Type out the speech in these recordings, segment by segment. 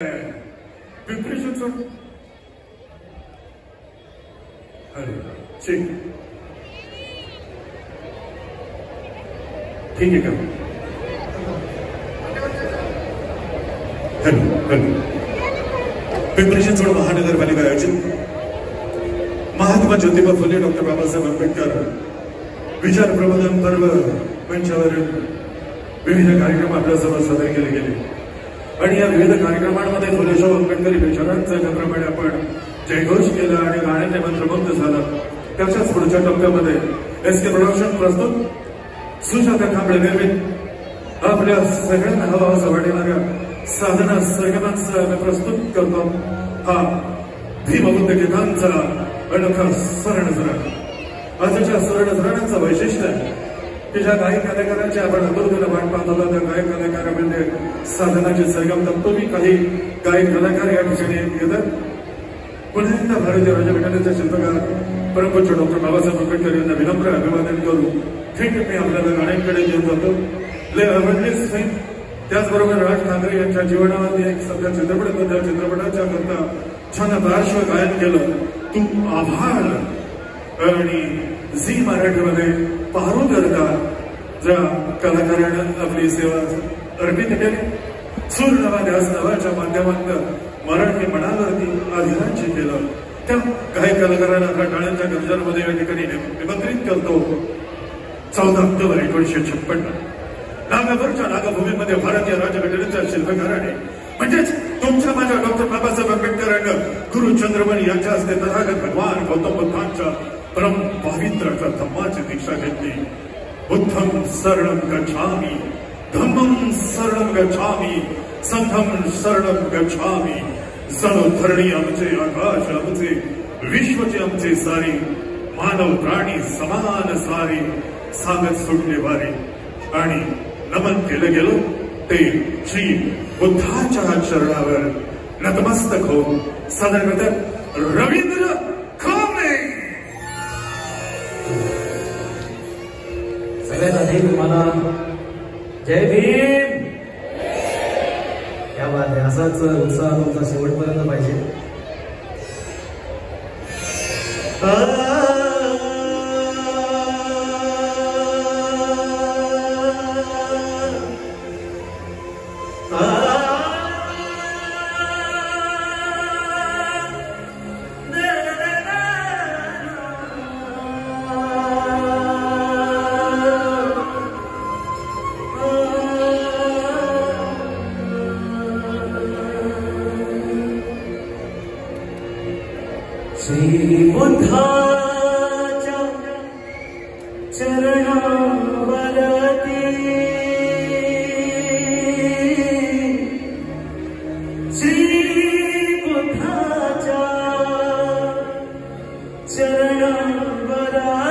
पिंपरी चिंचवड ठीक ठीक है का पिंपरी चिंचवड महानगरपालिका आयोजित महात्मा ज्योतिबा फुले डॉक्टर बाबासाहेब आंबेडकर विचार प्रबोधन पर्व मंचावरील विविध कार्यक्रम आपल्यासमोर सादर केले गेले आणि या विविध कार्यक्रमांमध्ये फुलेशाह आंबेडकरी विचारांचा ज्याप्रमाणे आपण जयघोष केला आणि गाण्याचे मंत्रमुग्ध झाला त्याच्याच पुढच्या टप्प्यामध्ये एसके प्रोडक्शन प्रस्तुत सुजाता कांबळे निर्मित आपल्या सगळ्यांना हवा असं वाटणाऱ्या साधना संगमांचा आम्ही प्रस्तुत करतो हा भीमबुद्ध गीतांचा अनोखा स्वर्णझरा आजच्या स्वर्णझराचं वैशिष्ट्य की ज्या गायक कलाकारांची आपण आतुरतेने वाट पाहत होता त्या गायक कलाकारांमध्ये साधनाचे सरगम तत्त्वी काही गायक कलाकार या ठिकाणी येतात पुन्हा एकदा भारतीय राज्यघटनेचे शिल्पकार परमपूज्य डॉक्टर बाबासाहेब आंबेडकर यांना विनम्र अभिवादन करू थेट मी आपल्याला गाण्यांकडे घेऊन जातो ले अवेअरनेस सिंग त्याचबरोबर राज ठाकरे यांच्या जीवनावरती एक सध्या चित्रपट त्या चित्रपटाच्या करता छान पार्श्व गायन केलं तू आभार आणि झी मराठीमध्ये पारू करता ज्या कलाकारानं आपली सेवा अर्पित केली सूर नवा ध्यास नवाच्या माध्यमातून मराठी मनावरती अधिराज्य केलं त्या काही कलाकारांना आपल्या टाळ्यांच्या गंजांमध्ये या ठिकाणी निमंत्रित करतो 14 ऑक्टोबर 1956 नागपूरच्या नागभूमीमध्ये भारतीय राज्यघटनेच्या शिल्पकाराने म्हणजेच तुमच्या माझ्या डॉक्टर बाबासाहेब आंबेडकरांना गुरु चंद्रमणी यांच्या हस्ते तथागत भगवान गौतम बुद्धांच्या परम पवित्राच्या धम्माची दीक्षा घेतली बुद्धं शरणं गच्छामि धम्मं शरणं गच्छामि संघं शरणं गच्छामि सर्व धरणी आमचे आकाश आमचे विश्वचे आमचे सारे मानव प्राणी समान सारे सांगत सुटले वारे आणि नमन केलं गेलं ते श्री बुद्धाच्या चरणावर नतमस्तक होऊन सादर करतात रवींद्र खांबळे सगळ्यात आधी तुम्हाला जय भीम क्या बात आहे असाच उत्साह तुमचा शेवटपर्यंत पाहिजे श्री बुद्धाच्या चरणावरती श्री बुद्धाच्या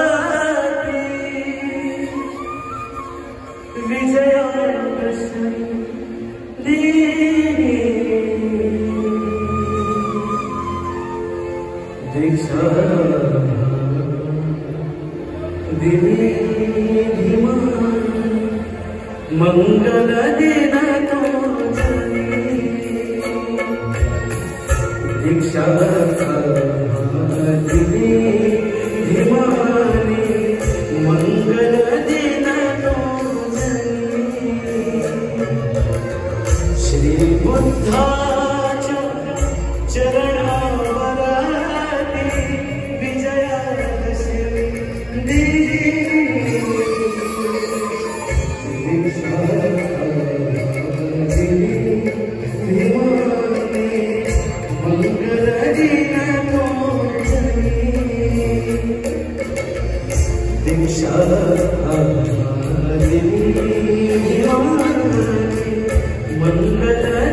चरणावरती विजयादशमी दीक्षा दिवी धीमान मंगल दिन दीक्षा दिवी धीमानी मंगल दिन श्री बुद्धाच्या चरणावर मंगल